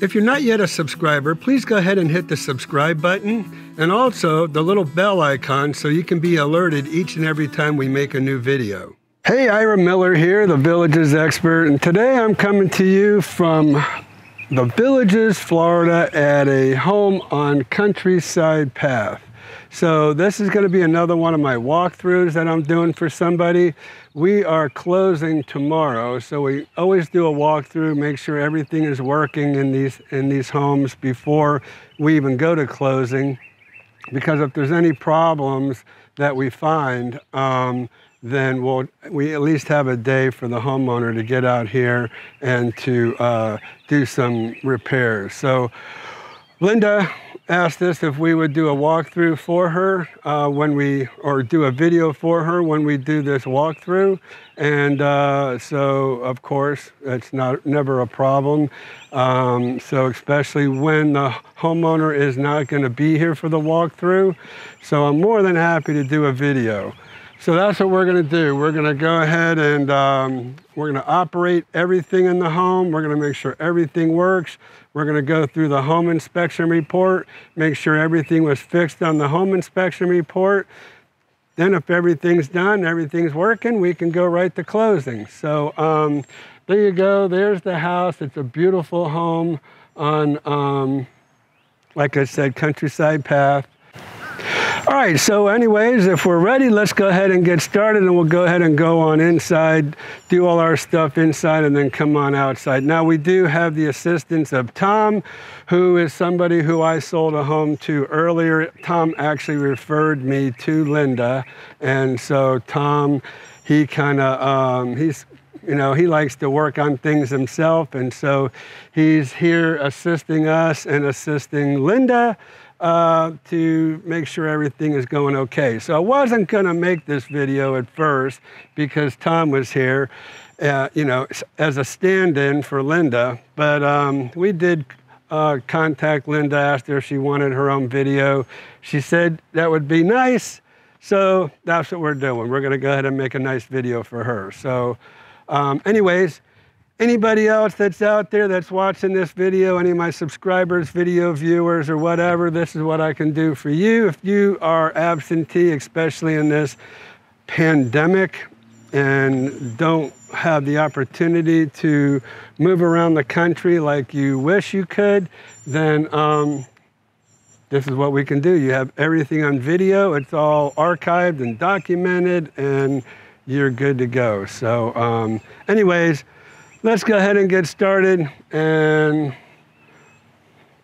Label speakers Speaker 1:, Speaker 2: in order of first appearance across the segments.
Speaker 1: If you're not yet a subscriber, please go ahead and hit the subscribe button and also the little bell icon so you can be alerted each and every time we make a new video. Hey, Ira Miller here, the Villages expert, and today I'm coming to you from the Villages, Florida at a home on Countryside Path. So this is going to be another one of my walkthroughs that I'm doing for somebody. We are closing tomorrow, so we always do a walkthrough, make sure everything is working in these homes before we even go to closing. Because if there's any problems that we find, then we at least have a day for the homeowner to get out here and to do some repairs. So Linda asked us if we would do a walkthrough for her or do a video for her when we do this walkthrough. And so of course, it's never a problem. So especially when the homeowner is not going to be here for the walkthrough. So I'm more than happy to do a video. So that's what we're going to do. We're going to go ahead and we're going to operate everything in the home. We're going to make sure everything works. We're going to go through the home inspection report, make sure everything was fixed on the home inspection report. Then if everything's done, everything's working, we can go right to closing. So there you go. There's the house. It's a beautiful home on, like I said, Countryside Path. All right, so anyways, if we're ready, let's go ahead and get started, and we'll go ahead and go on inside, do all our stuff inside, and then come on outside. Now, we do have the assistance of Tom, who is somebody who I sold a home to earlier. Tom actually referred me to Linda, and so Tom, he kind of, he likes to work on things himself, and so he's here assisting us and assisting Linda to make sure everything is going okay. So I wasn't going to make this video at first because Tom was here, as a stand-in for Linda. But we did contact Linda, asked her if she wanted her own video. She said that would be nice. So that's what we're doing. We're going to go ahead and make a nice video for her. So anyways, anybody else that's out there that's watching this video, any of my subscribers, video viewers, or whatever, this is what I can do for you. If you are absentee, especially in this pandemic, and don't have the opportunity to move around the country like you wish you could, then this is what we can do. You have everything on video. It's all archived and documented, and you're good to go. So anyways, let's go ahead and get started, and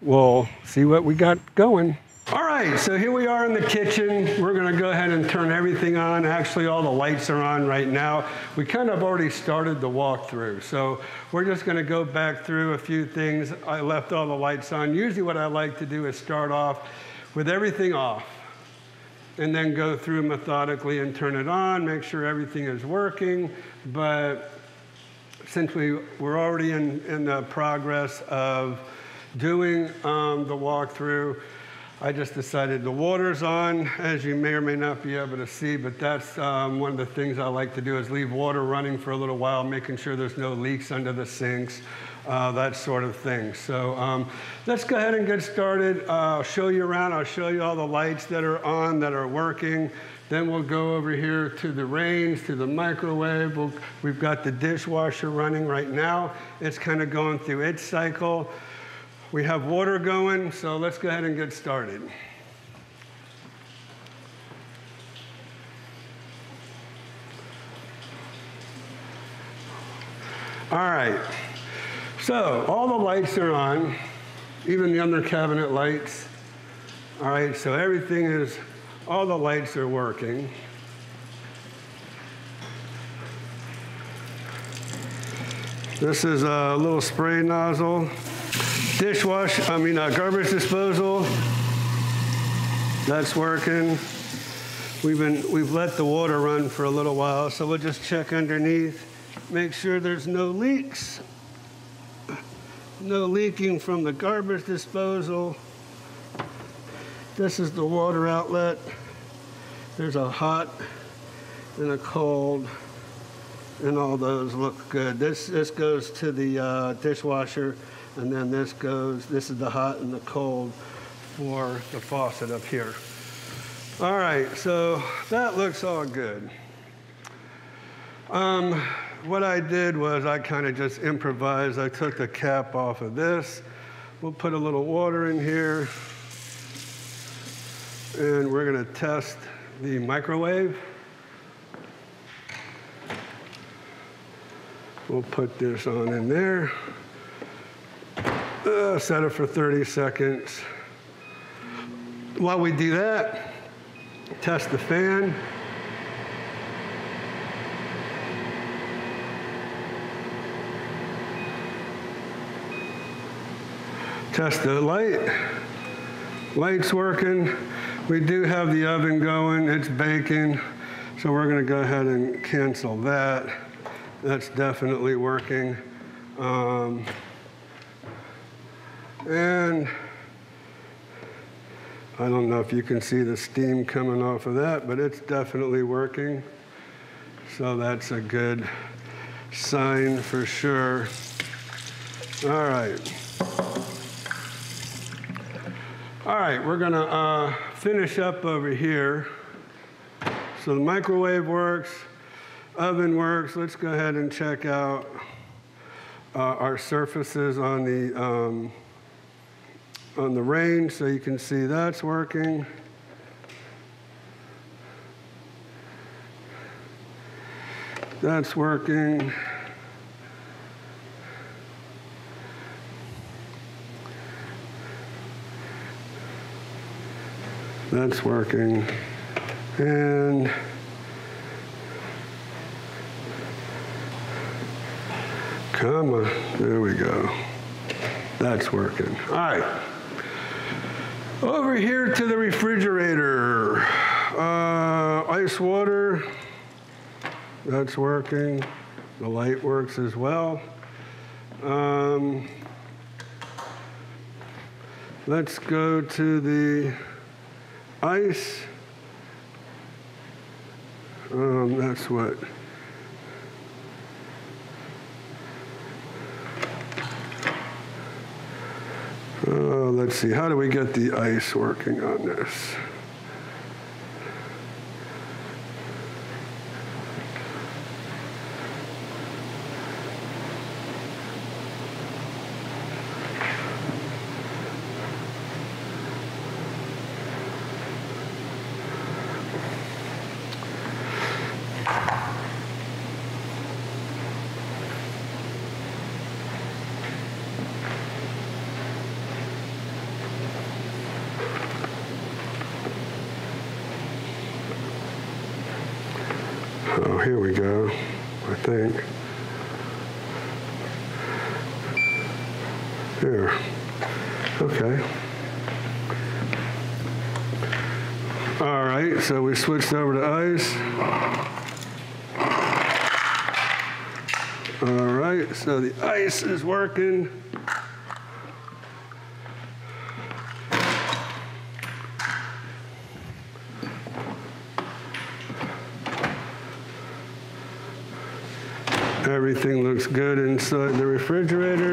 Speaker 1: we'll see what we got going. All right, so here we are in the kitchen. We're going to go ahead and turn everything on. Actually, all the lights are on right now. We kind of already started the walkthrough, so we're just going to go back through a few things. I left all the lights on. Usually what I like to do is start off with everything off, and then go through methodically and turn it on, make sure everything is working. But since we're already in the progress of doing the walkthrough, I just decided the water's on, as you may or may not be able to see, but that's one of the things I like to do is leave water running for a little while, making sure there's no leaks under the sinks, that sort of thing. So let's go ahead and get started. I'll show you around. I'll show you all the lights that are on, that are working. Then we'll go over here to the range, to the microwave. We've got the dishwasher running right now. It's kind of going through its cycle. We have water going, so let's go ahead and get started. All right, so all the lights are on, even the under cabinet lights. All right, so all the lights are working. This is a little spray nozzle. Garbage disposal. That's working. We've let the water run for a little while, so we'll just check underneath, make sure there's no leaks. No leaking from the garbage disposal. This is the water outlet. There's a hot and a cold And all those look good. This goes to the dishwasher, and then this is the hot and the cold for the faucet up here. All right, so that looks all good. What I did was I kind of just improvised. I took the cap off of this. We'll put a little water in here, and we're gonna test the microwave. We'll put this on in there. Set it for 30 seconds. While we do that, test the fan. Test the light. Light's working. We do have the oven going. It's baking. So we're going to go ahead and cancel that. That's definitely working. And I don't know if you can see the steam coming off of that, but it's definitely working. So that's a good sign for sure. All right. All right, we're gonna finish up over here. So the microwave works, oven works. Let's go ahead and check out our surfaces on the range, so you can see that's working. That's working. That's working. And come on, there we go. That's working. All right. Over here to the refrigerator. Ice water. That's working. The light works as well. Let's go to the ice. That's what. Let's see, how do we get the ice working on this? Oh, here we go, I think. Here. Okay. All right, so we switched over to ice. All right, so the ice is working. Everything looks good inside the refrigerator.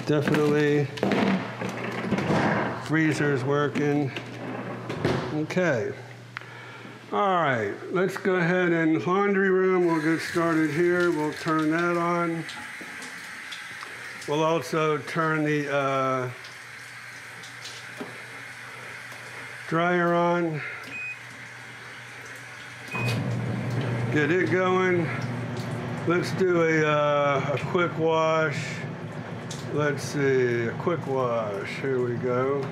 Speaker 1: Definitely. Freezer's working. Okay. All right, let's go ahead and laundry room. We'll get started here. We'll turn that on. We'll also turn the dryer on. Get it going. Let's do a quick wash. Let's see, a quick wash. Here we go.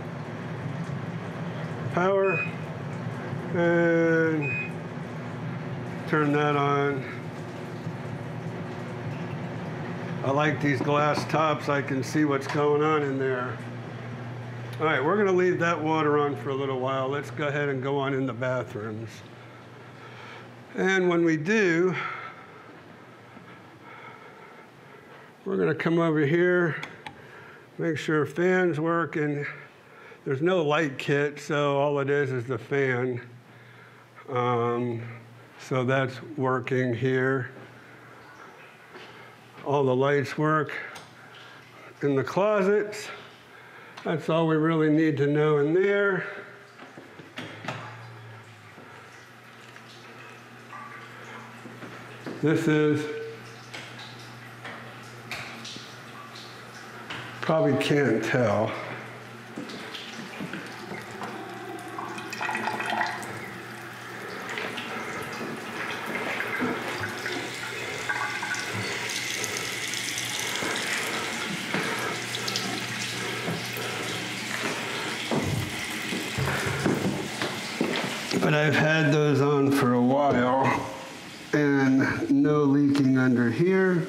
Speaker 1: Power. And turn that on. I like these glass tops. I can see what's going on in there. All right, we're gonna leave that water on for a little while. Let's go ahead and go on in the bathrooms. And when we do, we're gonna come over here, make sure fan's working. There's no light kit, so all it is the fan. So that's working here. All the lights work in the closets. That's all we really need to know in there. This is, probably can't tell. But I've had those on for a while and no leaking under here.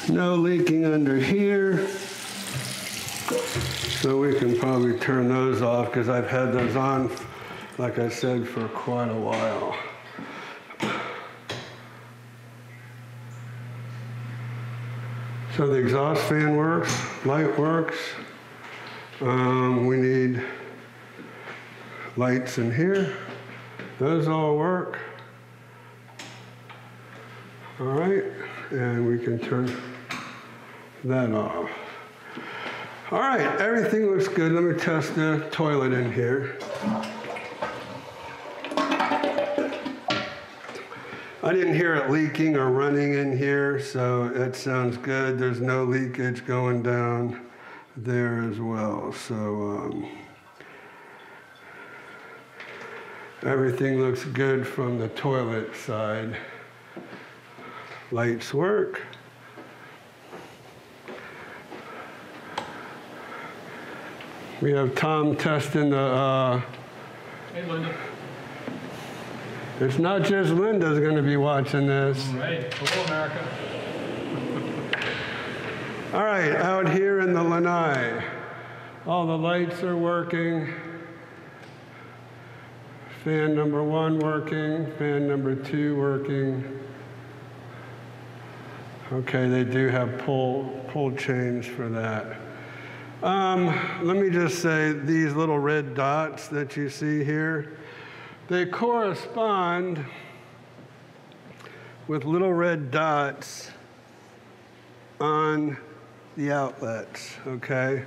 Speaker 1: No leaking under here. So we can probably turn those off because I've had those on, like I said, for quite a while. So the exhaust fan works, light works. We need lights in here. Those all work. All right, and we can turn that off. All right, everything looks good. Let me test the toilet in here. I didn't hear it leaking or running in here, so it sounds good. There's no leakage going down there as well. So everything looks good from the toilet side. Lights work. We have Tom testing the...
Speaker 2: Hey, Linda.
Speaker 1: It's not just Linda's going to be watching this.
Speaker 2: All right. Hello, America.
Speaker 1: All right, out here in the lanai, all the lights are working. Fan number 1 working, fan number 2 working. Okay, they do have pull chains for that. Let me just say, these little red dots that you see here, they correspond with little red dots on the outlets, okay?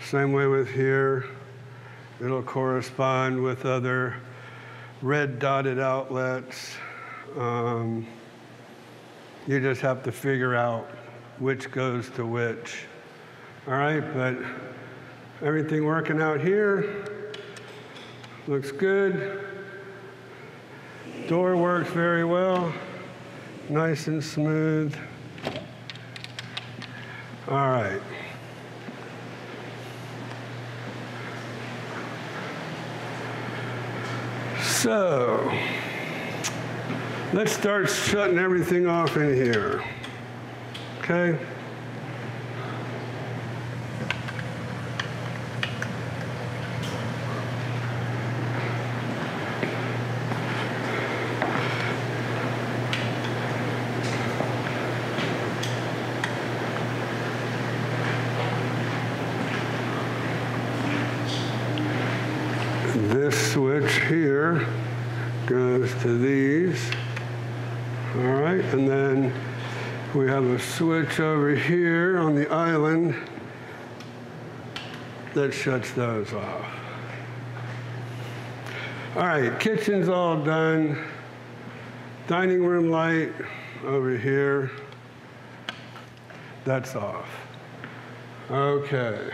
Speaker 1: Same way with here. It'll correspond with other red dotted outlets. You just have to figure out which goes to which. All right, but everything working out here looks good. Door works very well, nice and smooth. All right. So, let's start shutting everything off in here, okay? This switch here goes to these, all right, and then we have a switch over here on the island that shuts those off. All right, kitchen's all done. Dining room light over here, that's off. Okay.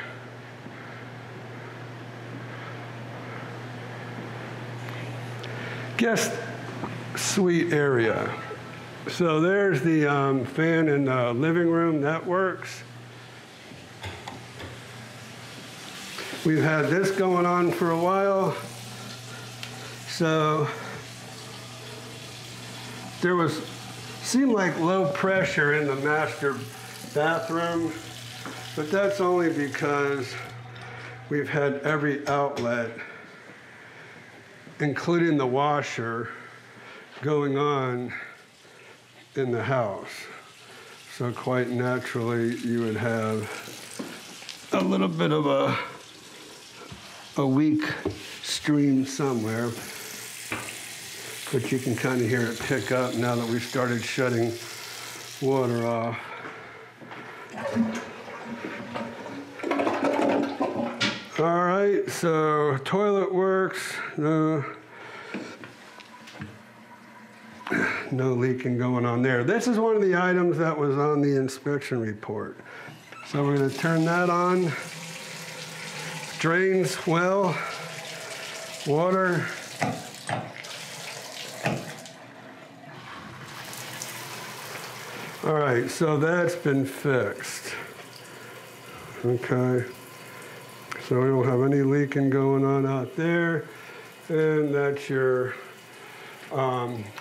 Speaker 1: Guest suite area. So there's the fan in the living room, that works. We've had this going on for a while. So there seemed like low pressure in the master bathroom, but that's only because we've had every outlet, including the washer, going on in the house. So quite naturally, you would have a little bit of a a weak stream somewhere, but you can kind of hear it pick up now that we've started shutting water off. All right, so toilet works, no leaking going on there. This is one of the items that was on the inspection report. So we're going to turn that on. Drains well, water. All right, so that's been fixed. Okay, so we don't have any leaking going on out there. And that's your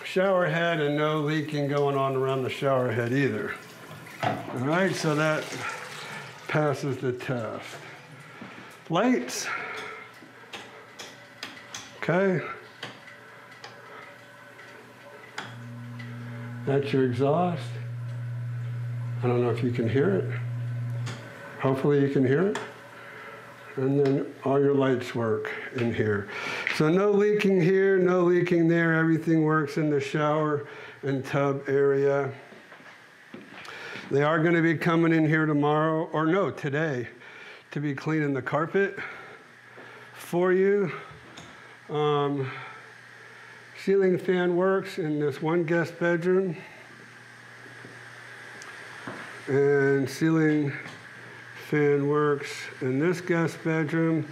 Speaker 1: shower head, and no leaking going on around the shower head either. All right, so that passes the test. Lights. Okay. That's your exhaust. I don't know if you can hear it. Hopefully you can hear it. And then all your lights work in here. So no leaking here, no leaking there. Everything works in the shower and tub area. They are going to be coming in here tomorrow, or no, today, to be cleaning the carpet for you. Ceiling fan works in this one guest bedroom. And ceiling fan works in this guest bedroom.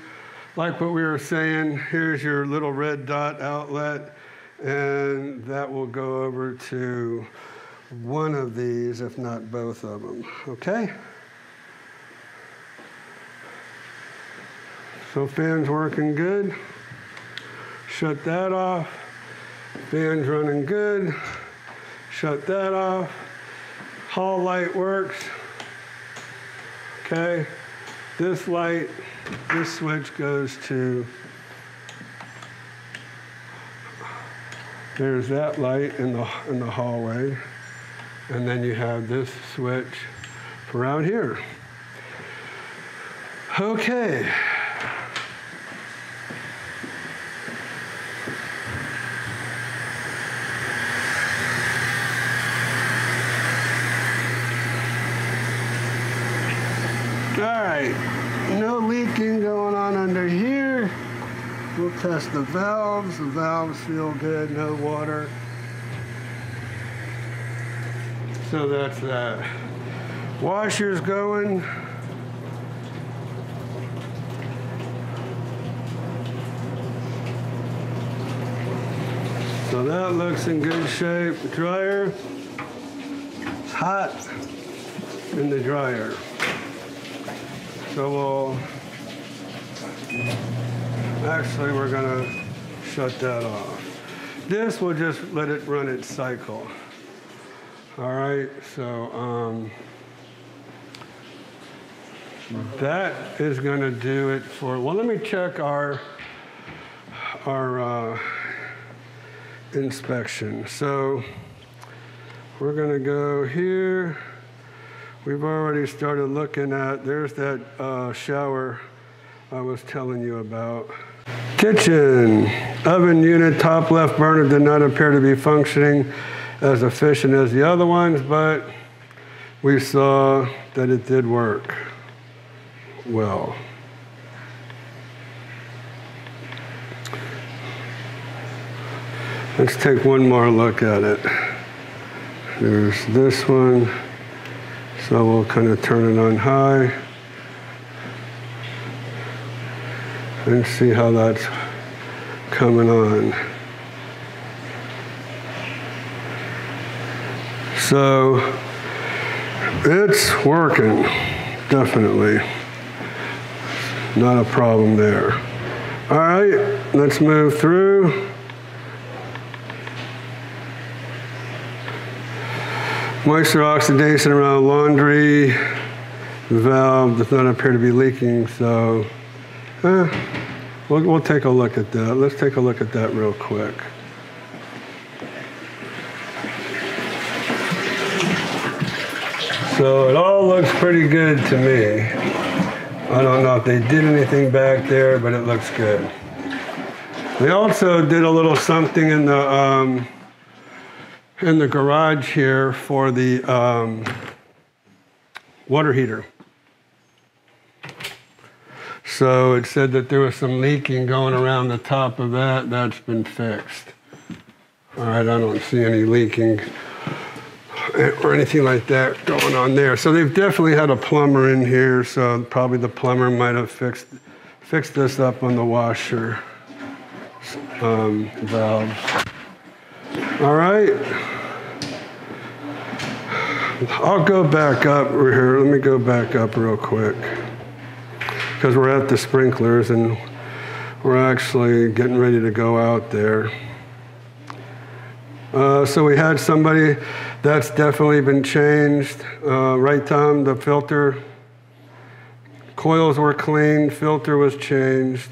Speaker 1: Like what we were saying, here's your little red dot outlet, and that will go over to one of these, if not both of them, okay? So fan's working good. Shut that off. Fan's running good. Shut that off. Hall light works. Okay. This light, this switch goes to, there's that light in the hallway. And then you have this switch for out here. Okay. All right, no leaking going on under here. We'll test the valves. The valves feel good, no water. So that's that. Washer's going. So that looks in good shape. Dryer, it's hot in the dryer. So we're gonna shut that off. This will just let it run its cycle. All right, so that is gonna do it for, well, let me check our inspection. So we're gonna go here. We've already started looking at, there's that shower I was telling you about. Kitchen, oven unit, top left burner did not appear to be functioning as efficient as the other ones, but we saw that it did work well. Let's take one more look at it. There's this one. So we'll kind of turn it on high and see how that's coming on. So it's working, definitely. Not a problem there. All right, let's move through. Moisture oxidation around laundry. The valve does not appear to be leaking, so we'll take a look at that. Let's take a look at that real quick. So it all looks pretty good to me. I don't know if they did anything back there, but it looks good. They also did a little something in the garage here for the water heater. So it said that there was some leaking going around the top of that. That's been fixed. All right, I don't see any leaking or anything like that going on there. So they've definitely had a plumber in here, so probably the plumber might have fixed this up on the washer valve. All right. I'll go back up here. Let me go back up real quick, because we're at the sprinklers and we're actually getting ready to go out there. So we had somebody that's definitely been changed. Right, Tom? The filter coils were cleaned, filter was changed.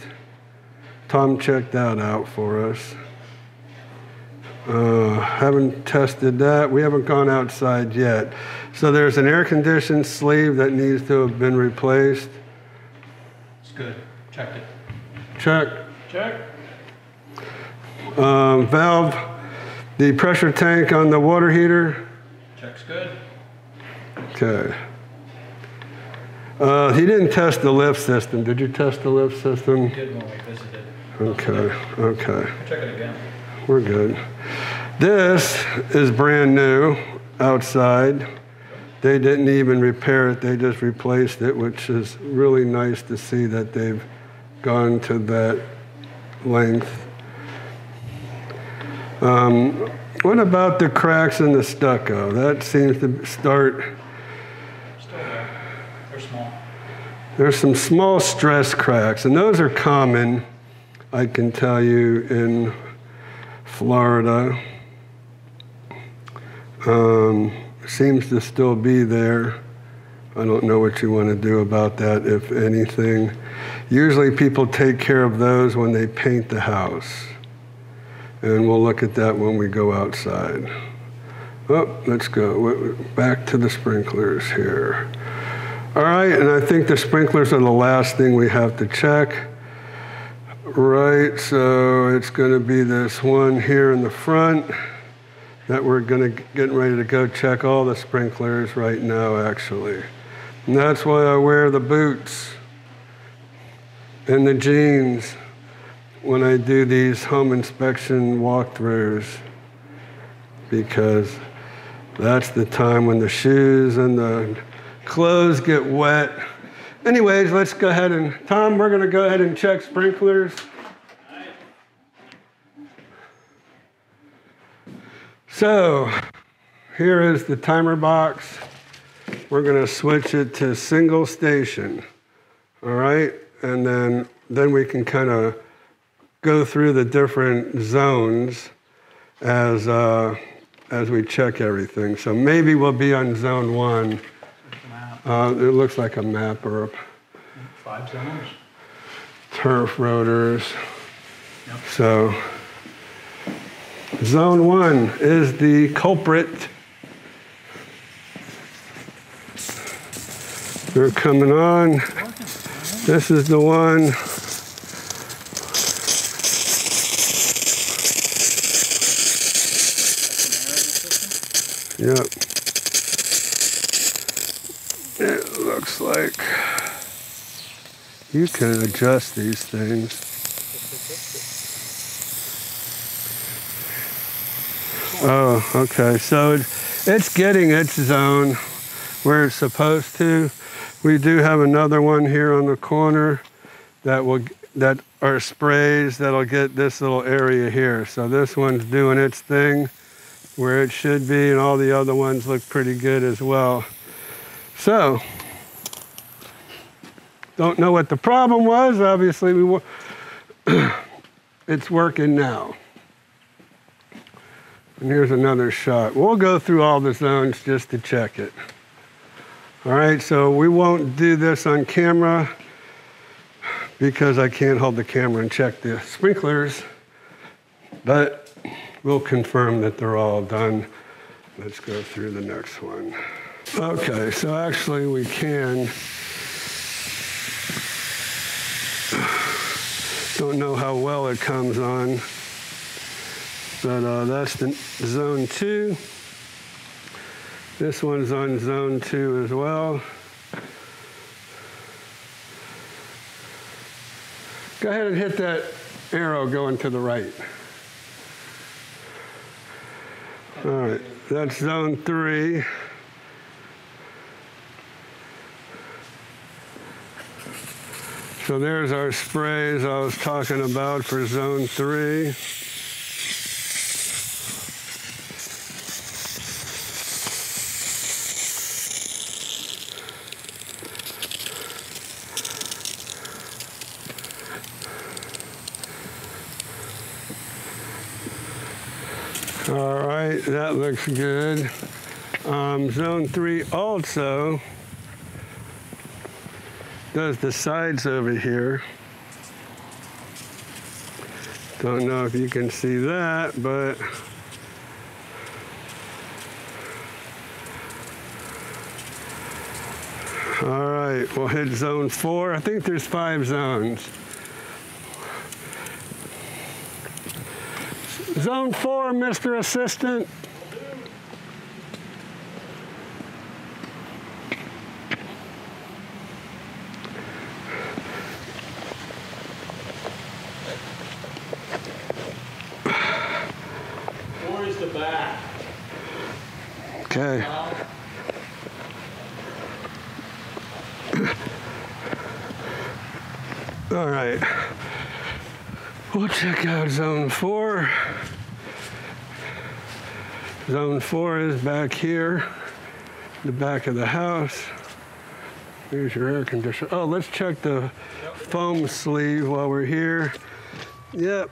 Speaker 1: Tom checked that out for us. Haven't tested that. We haven't gone outside yet. So there's an air conditioned sleeve that needs to have been replaced.
Speaker 2: It's good. Checked it.
Speaker 1: Check.
Speaker 2: Check.
Speaker 1: Valve, the pressure tank on the water heater.
Speaker 2: Check's good.
Speaker 1: Okay. He didn't test the lift system. Did you test the lift system?
Speaker 2: We did when we visited.
Speaker 1: Okay, okay.
Speaker 2: Check it again.
Speaker 1: We're good. This is brand new outside. They didn't even repair it. They just replaced it, which is really nice to see that they've gone to that length. What about the cracks in the stucco? That seems to start.
Speaker 2: Still there. They're small.
Speaker 1: There's some small stress cracks, and those are common, I can tell you, in Florida. Seems to still be there. I don't know what you want to do about that, if anything. Usually people take care of those when they paint the house. And we'll look at that when we go outside. Oh, let's go back to the sprinklers here. All right, and I think the sprinklers are the last thing we have to check. Right, so it's going to be this one here in the front that we're getting ready to go check all the sprinklers right now, actually. And that's why I wear the boots and the jeans when I do these home inspection walkthroughs, because that's the time when the shoes and the clothes get wet. Anyways, let's go ahead and, Tom, we're gonna go ahead and check sprinklers. So, here is the timer box. We're gonna switch it to single station, all right? And then we can kind of go through the different zones as we check everything. So maybe we'll be on zone 1. It looks like a map or a
Speaker 2: 5 zones.
Speaker 1: Turf rotors.
Speaker 2: Yep.
Speaker 1: So zone 1 is the culprit. They're coming on. This is the one. Yep. It looks like you can adjust these things. Oh, okay. So it's getting its zone where it's supposed to. We do have another one here on the corner that are sprays that'll get this little area here. So this one's doing its thing where it should be, and all the other ones look pretty good as well. So, don't know what the problem was. Obviously, it's working now. And here's another shot. We'll go through all the zones just to check it. All right, so we won't do this on camera because I can't hold the camera and check the sprinklers, but we'll confirm that they're all done. Let's go through the next one. Okay, so actually we can Don't know how well it comes on, but that's the zone 2. This one's on zone 2 as well. Go ahead and hit that arrow going to the right. All right, that's zone 3. So there's our sprays I was talking about for zone 3. All right, that looks good. Zone 3 also does the sides over here. Don't know if you can see that, but all right, we'll hit zone 4. I think there's 5 zones. Zone 4, Mr. Assistant.
Speaker 2: Where's the back?
Speaker 1: Okay. All right. We'll check out zone 4. Zone 4 is back here, the back of the house. There's your air conditioner. Oh, let's check the foam sleeve while we're here. Yep.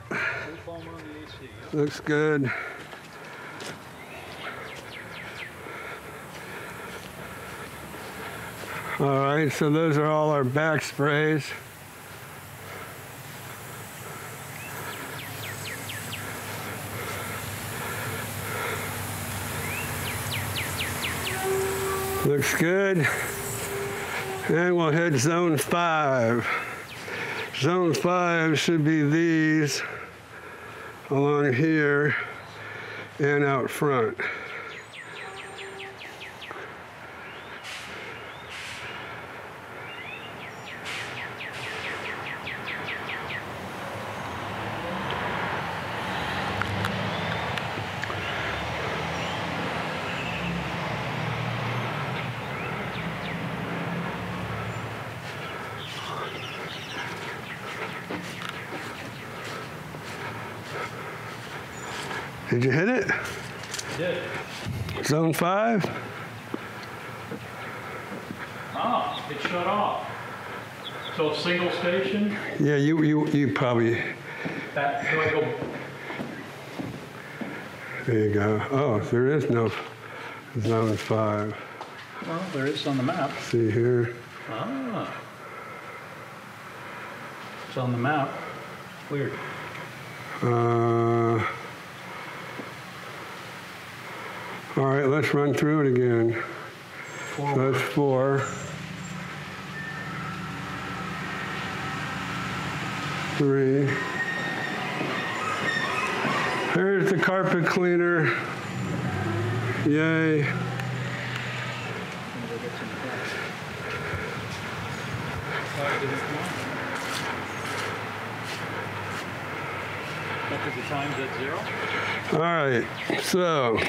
Speaker 1: Looks good. All right, so those are all our back sprays. Looks good. And we'll hit zone 5. Zone 5 should be these along here and out front. Did you hit it?
Speaker 2: I did.
Speaker 1: Zone 5?
Speaker 2: Oh, it shut off. So it's single station?
Speaker 1: Yeah, you probably.
Speaker 2: That, do I go?
Speaker 1: There you go. Oh, there is no zone 5.
Speaker 2: Well, there is on the map.
Speaker 1: See here.
Speaker 2: Ah. It's on the map. Weird.
Speaker 1: All right, let's run through it again. So that's 4. 3. Here's the carpet cleaner. Yay.
Speaker 2: The time's at 0?
Speaker 1: All right, so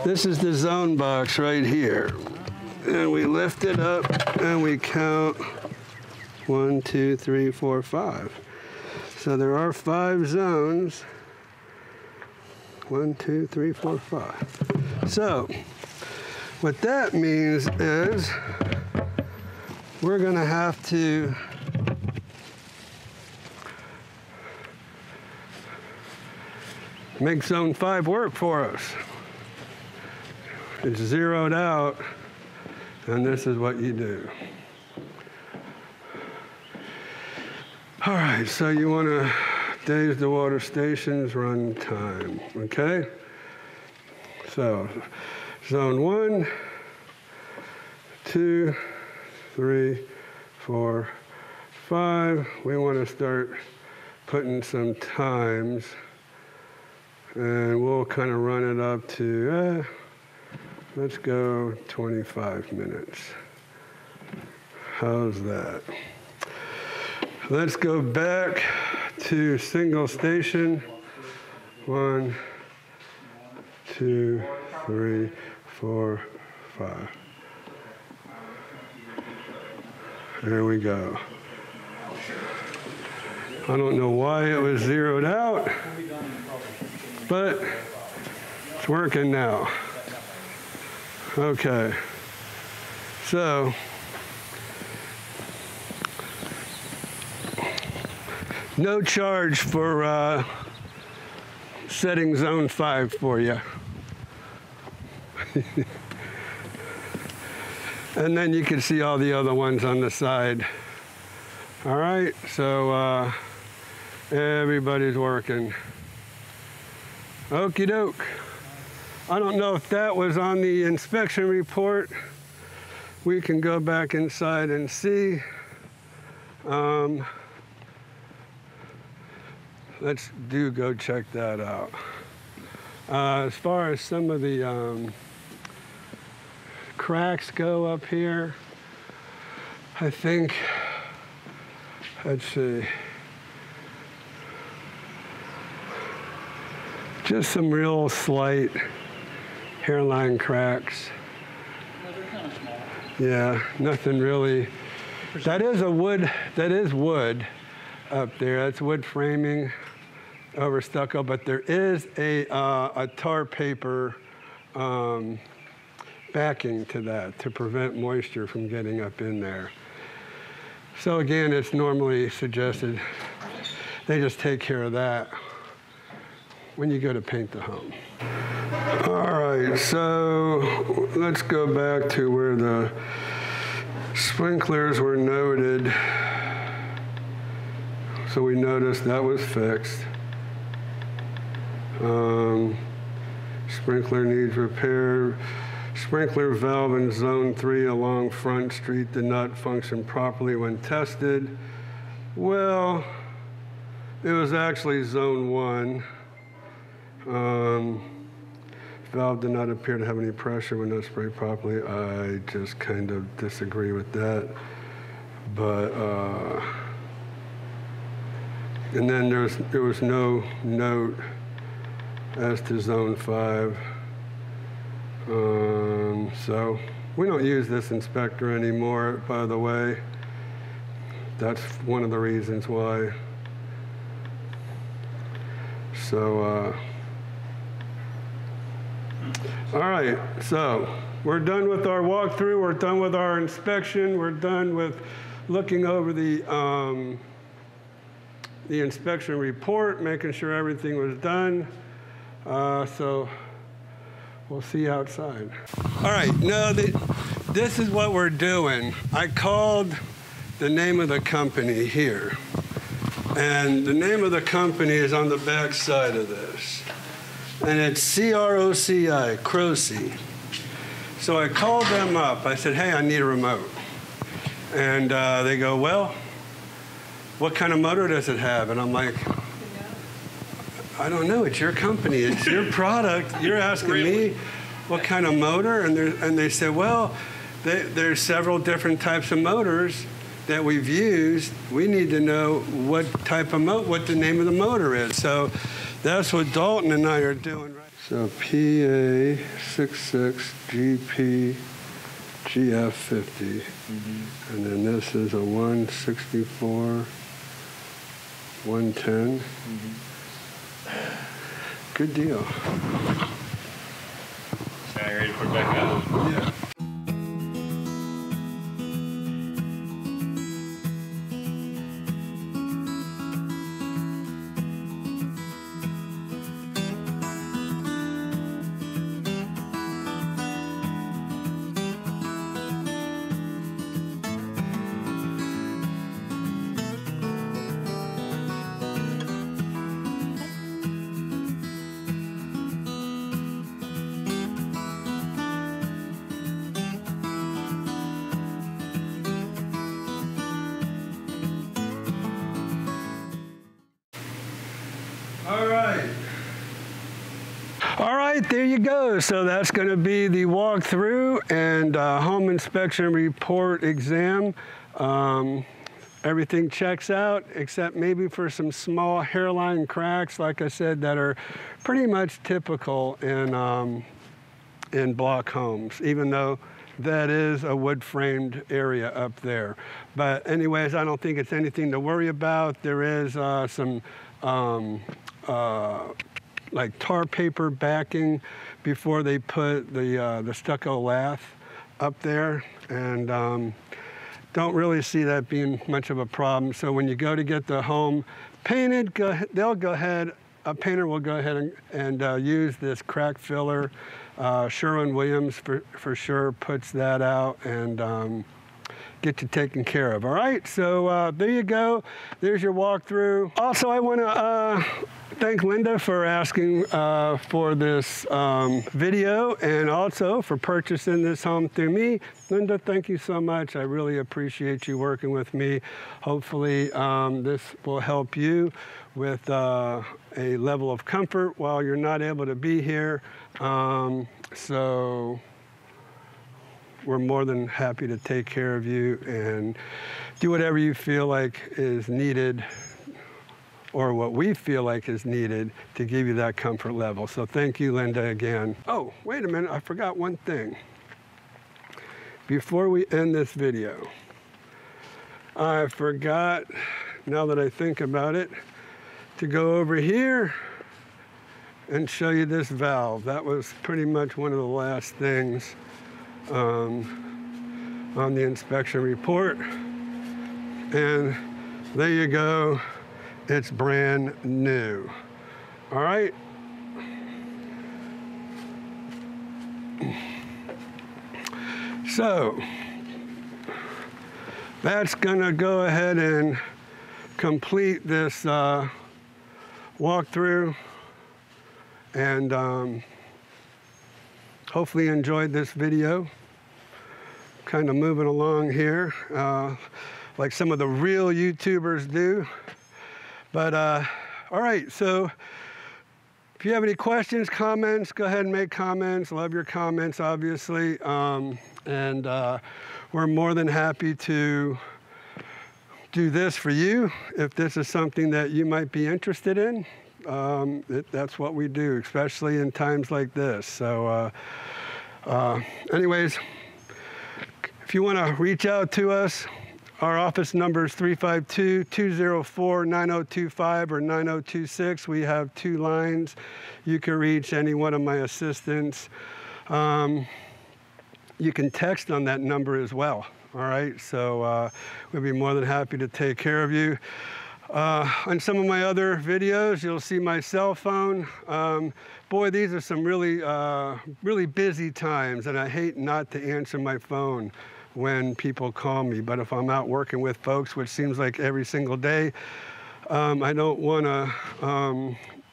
Speaker 1: this is the zone box right here. And we lift it up and we count 1, 2, 3, 4, 5. So there are 5 zones. 1, 2, 3, 4, 5. So what that means is we're going to have to make zone 5 work for us. It's zeroed out, and this is what you do. All right, so you want to days the water stations, run time, okay? So zone 1, 2, 3, 4, 5. We want to start putting some times, and we'll kind of run it up to, let's go 25 minutes. How's that? Let's go back to single station. 1, 2, 3, 4, 5. There we go. I don't know why it was zeroed out, but it's working now. Okay, so no charge for setting zone 5 for you. And then you can see all the other ones on the side. All right, so everybody's working. Okie doke. I don't know if that was on the inspection report. We can go back inside and see. Let's go check that out. As far as some of the cracks go up here, I think, let's see, just some real slight hairline cracks.
Speaker 2: Well, they're kind of small.
Speaker 1: Yeah, nothing really. That is wood up there. That's wood framing over stucco, but there is a tar paper backing to that to prevent moisture from getting up in there. So again, it's normally suggested they just take care of that when you go to paint the home. All right, so let's go back to where the sprinklers were noted. So we noticed that was fixed. Sprinkler needs repair. Sprinkler valve in zone 3 along Front Street did not function properly when tested. Well, it was actually zone 1. Valve did not appear to have any pressure when not sprayed properly. I just kind of disagree with that. But, and then there was no note as to zone 5. So we don't use this inspector anymore, by the way. That's one of the reasons why. So, all right, so we're done with our walkthrough, we're done with our inspection, we're done with looking over the inspection report, making sure everything was done. So we'll see you outside. All right, now this is what we're doing. I called the name of the company here. And the name of the company is on the back side of this. And it's CROCI, CROCI. So I called them up. I said, hey, I need a remote. And they go, well, what kind of motor does it have? And I'm like, I don't know, it's your company, it's your product. You're asking me what kind of motor? And they said, well, there's several different types of motors that we've used. We need to know what type of what the name of the motor is. So that's what Dalton and I are doing, right? So PA66GP GF50. Mm-hmm. And then this is a 164 110. Mm-hmm. Good deal.
Speaker 3: Now you ready to put it back up?
Speaker 1: Yeah. All right, there you go. So that's going to be the walkthrough and home inspection report exam. Everything checks out except maybe for some small hairline cracks, like I said, that are pretty much typical in block homes, even though that is a wood-framed area up there. But anyways, I don't think it's anything to worry about. There is some like tar paper backing before they put the stucco lath up there, and don't really see that being much of a problem. So when you go to get the home painted, they'll go ahead, a painter will go ahead and use this crack filler. Sherwin-Williams for sure puts that out and get you taken care of. All right, so there you go. There's your walkthrough. Also, I want to thank Linda for asking for this video and also for purchasing this home through me. Linda, thank you so much. I really appreciate you working with me. Hopefully this will help you with a level of comfort while you're not able to be here. So we're more than happy to take care of you and do whatever you feel like is needed, or what we feel like is needed to give you that comfort level. So thank you, Linda, again. Oh, wait a minute, I forgot one thing. Before we end this video, I forgot, now that I think about it, to go over here and show you this valve. That was pretty much one of the last things on the inspection report. And there you go, it's brand new. All right. So that's gonna go ahead and complete this walkthrough, and hopefully you enjoyed this video. Kind of moving along here like some of the real YouTubers do. But all right, so if you have any questions, comments, go ahead and make comments. Love your comments, obviously. And we're more than happy to do this for you if this is something that you might be interested in. That's what we do, especially in times like this. So anyways, if you want to reach out to us, our office number is 352-204-9025 or 9026. We have 2 lines. You can reach any one of my assistants. You can text on that number as well. All right, so we'll be more than happy to take care of you. On some of my other videos, you'll see my cell phone. Boy, these are some really busy times, and I hate not to answer my phone when people call me. But if I'm out working with folks, which seems like every single day, I don't want to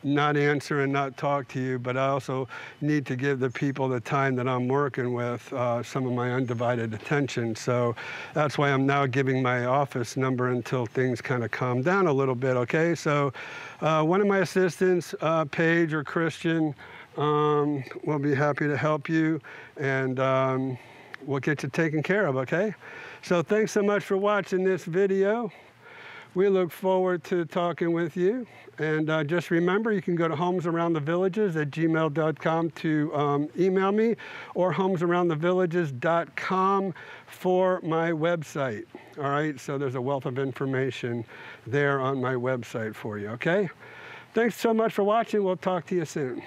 Speaker 1: not answer and not talk to you, but I also need to give the people the time that I'm working with some of my undivided attention. So that's why I'm now giving my office number until things kind of calm down a little bit, okay? So one of my assistants, Paige or Christian, will be happy to help you, and we'll get you taken care of, okay? So thanks so much for watching this video. We look forward to talking with you. And just remember, you can go to homesaroundthevillages@gmail.com to email me, or homesaroundthevillages.com for my website. All right, so there's a wealth of information there on my website for you, okay? Thanks so much for watching. We'll talk to you soon.